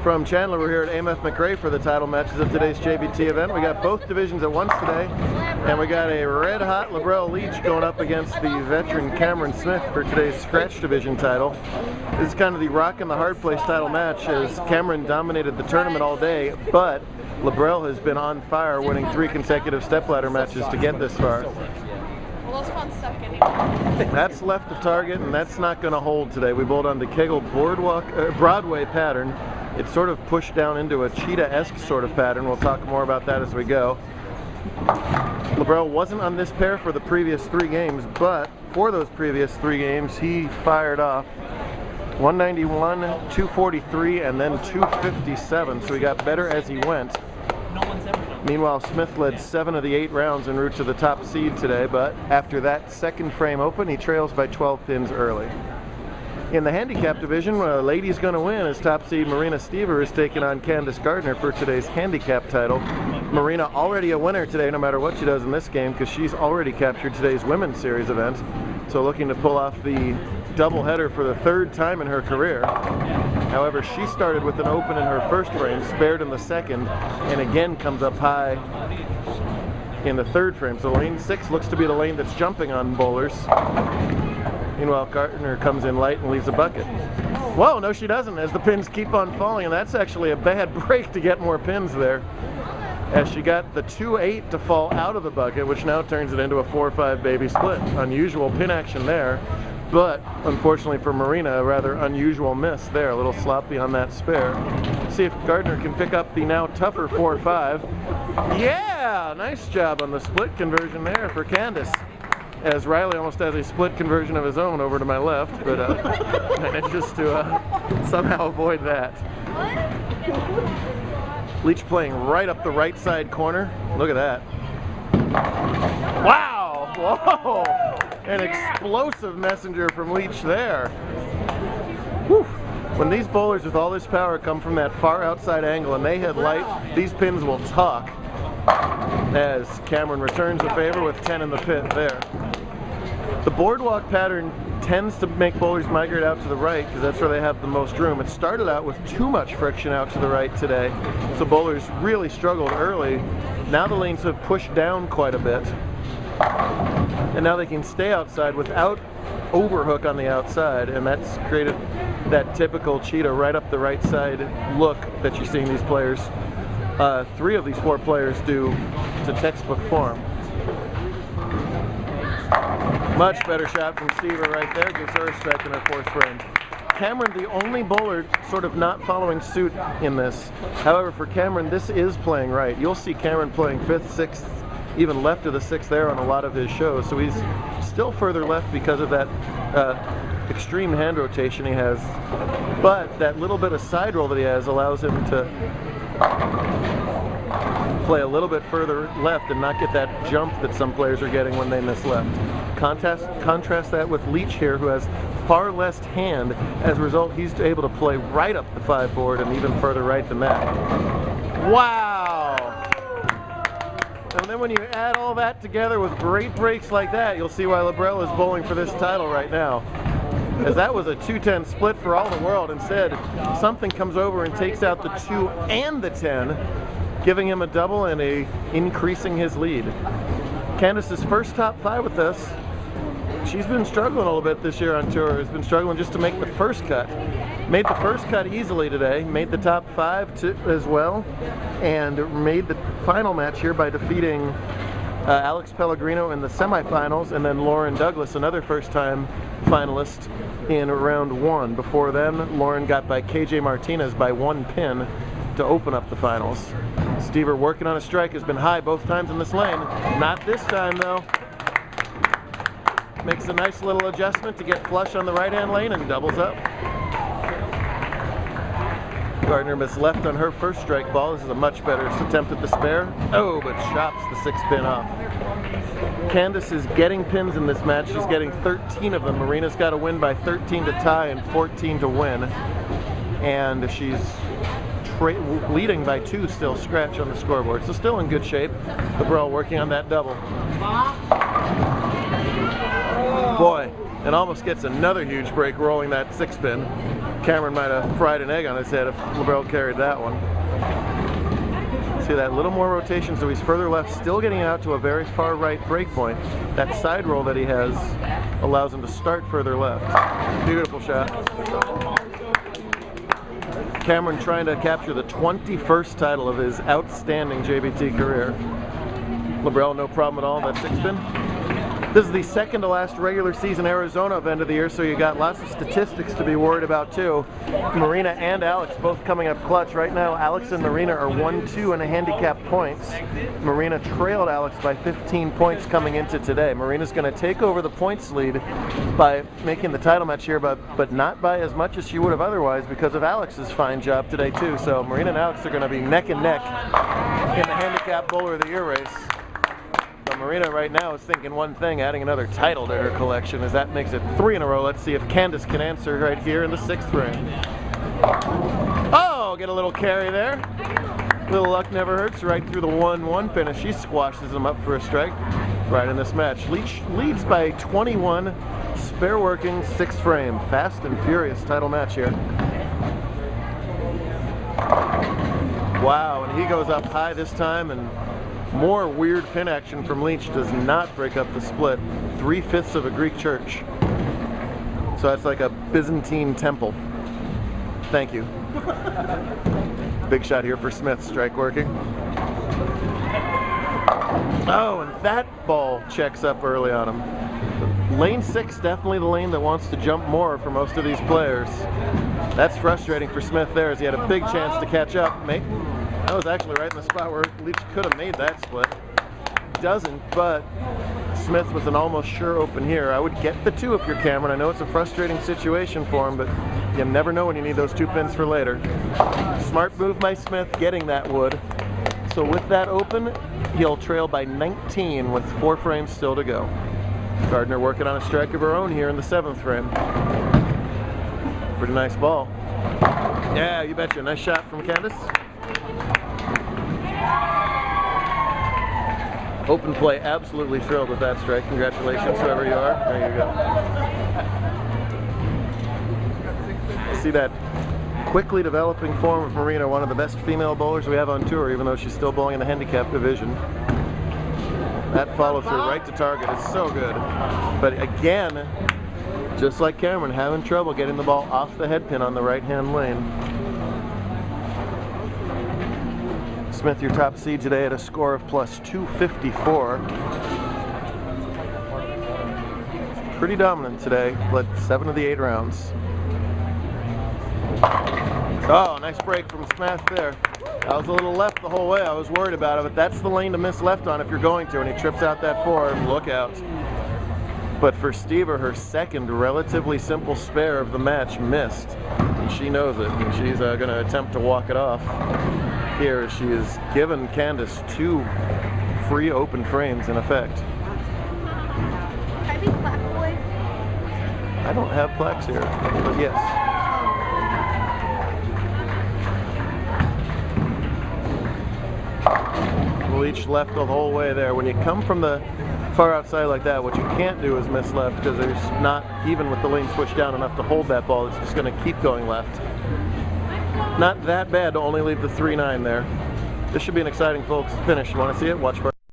From Chandler, we're here at AMF McRay for the title matches of today's JBT event. We got both divisions at once today, and we got a red-hot Labriel Leach going up against the veteran Cameron Smith for today's scratch division title. This is kind of the rock and the hard place title match, as Cameron dominated the tournament all day, but Labriel has been on fire, winning 3 consecutive stepladder matches to get this far. Well, those funds suck anyway. That's left of target, and that's not going to hold today. We bowled on the Kegel Broadway pattern. It's sort of pushed down into a cheetah-esque sort of pattern. We'll talk more about that as we go. Labriel wasn't on this pair for the previous 3 games, but for those previous 3 games, he fired off 191, 243, and then 257, so he got better as he went. Meanwhile, Smith led 7 of the 8 rounds en route to the top seed today, but after that second frame open, he trails by 12 pins early. In the handicap division, lady's going to win as top seed Marina is taking on Candace Gardner for today's handicap title. Marina already a winner today no matter what she does in this game, because she's already captured today's women's series event. So looking to pull off the doubleheader for the 3rd time in her career. However, she started with an open in her first frame, spared in the second, and again comes up high in the 3rd frame. So lane 6 looks to be the lane that's jumping on bowlers. Meanwhile, Gardner comes in light and leaves a bucket. Whoa, no she doesn't, as the pins keep on falling, and that's actually a bad break to get more pins there, as she got the 2-8 to fall out of the bucket, which now turns it into a 4-5 baby split. Unusual pin action there, but unfortunately for Marina, a rather unusual miss there, a little sloppy on that spare. See if Gardner can pick up the now tougher 4-5. Yeah, nice job on the split conversion there for Candace, as Riley almost has a split conversion of his own over to my left, but manages to somehow avoid that. Leach playing right up the right side corner. Look at that. Wow! Whoa! An explosive messenger from Leach there. Whew. When these bowlers with all this power come from that far outside angle and they hit light, these pins will talk. As Cameron returns the favor with 10 in the pit there. The boardwalk pattern tends to make bowlers migrate out to the right because that's where they have the most room. It started out with too much friction out to the right today, so bowlers really struggled early. Now the lanes have pushed down quite a bit, and now they can stay outside without overhook on the outside, and that's created that typical cheetah right up the right side look that you're seeing these players. 3 of these 4 players do to textbook form. Much better shot from Stever right there, gives her a strike in her 4th frame. Cameron, the only bowler sort of not following suit in this. However, for Cameron, this is playing right. You'll see Cameron playing 5th, 6th, even left of the 6th there on a lot of his shows. So he's still further left because of that extreme hand rotation he has. But that little bit of side roll that he has allows him to play a little bit further left and not get that jump that some players are getting when they miss left. Contrast that with Leach here, who has far less hand. As a result, he's able to play right up the 5 board and even further right than that. Wow! And then when you add all that together with great breaks like that, you'll see why Labriel is bowling for this title right now. As that was a 2-10 split for all the world. Instead, something comes over and takes out the 2 and the 10, giving him a double and increasing his lead. Candace's first top 5 with us. She's been struggling a little bit this year on tour. Has been struggling just to make the first cut. Made the first cut easily today. Made the top 5 as well, and made the final match here by defeating Alex Pellegrino in the semifinals, and then Lauren Douglas, another first-time finalist, in round 1. Before then, Lauren got by KJ Martinez by 1 pin to open up the finals. Stever working on a strike, has been high both times in this lane. Not this time though. Makes a nice little adjustment to get flush on the right-hand lane and doubles up. Gardner missed left on her first strike ball. This is a much better attempt at the spare. Oh, but chops the 6th pin off. Candace is getting pins in this match. She's getting 13 of them. Marina's got to win by 13 to tie and 14 to win. And she's leading by 2 still, scratch on the scoreboard. So still in good shape. Labriel working on that double. Boy, and almost gets another huge break rolling that 6-pin. Cameron might have fried an egg on his head if Labriel carried that one. See that little more rotation, so he's further left, still getting out to a very far right break point. That side roll that he has allows him to start further left. Beautiful shot. Cameron trying to capture the 21st title of his outstanding JBT career. Labriel, no problem at all, that 6-pin. This is the second to last regular season Arizona event of the year, so you got lots of statistics to be worried about too. Marina and Alex both coming up clutch. Right now, Alex and Marina are 1-2 in a handicap points. Marina trailed Alex by 15 points coming into today. Marina's going to take over the points lead by making the title match here, but not by as much as she would have otherwise because of Alex's fine job today too. So Marina and Alex are going to be neck and neck in the handicap bowler of the year race. Marina right now is thinking one thing, adding another title to her collection, as that makes it 3 in a row. Let's see if Candace can answer right here in the 6th frame. Oh, get a little carry there. Little luck never hurts, right through the 1-1 pin as she squashes him up for a strike right in this match. Leach leads by 21, spare working 6th frame. Fast and furious title match here. Wow, and he goes up high this time, and more weird pin action from Leach does not break up the split. 3/5 of a Greek church. So that's like a Byzantine temple. Thank you. Big shot here for Smith, strike working. Oh, and that ball checks up early on him. Lane 6, definitely the lane that wants to jump more for most of these players. That's frustrating for Smith there, as he had a big chance to catch up. That was actually right in the spot where Leach could have made that split. Doesn't, but Smith with an almost sure open here. I would get the 2 if you're Cameron. I know it's a frustrating situation for him, but you never know when you need those 2 pins for later. Smart move by Smith, getting that wood. So with that open, he'll trail by 19 with 4 frames still to go. Gardner working on a strike of her own here in the 7th frame. Pretty nice ball. Yeah, you betcha. Nice shot from Candace. Open play, absolutely thrilled with that strike. Congratulations, whoever you are. There you go. See that quickly developing form of Marina, one of the best female bowlers we have on tour, even though she's still bowling in the handicap division. That follow through right to target is so good. But again, just like Cameron, having trouble getting the ball off the head pin on the right-hand lane. Smith, your top seed today at a score of plus 254. Pretty dominant today, led 7 of the 8 rounds. Oh, nice break from Smith there. I was a little left the whole way. I was worried about it, but that's the lane to miss left on if you're going to, and he trips out that 4. Look out. But for Stever, her second relatively simple spare of the match missed, and she knows it, and she's going to attempt to walk it off. Here she is given Candace 2 free open frames in effect. Can I be black boy? I don't have plaques here, but yes. Leach left the whole way there. When you come from the far outside like that, what you can't do is miss left, because there's not, even with the lane switched down, enough to hold that ball. It's just going to keep going left. Not that bad to only leave the 3-9 there. This should be an exciting finish. You want to see it? Watch for it.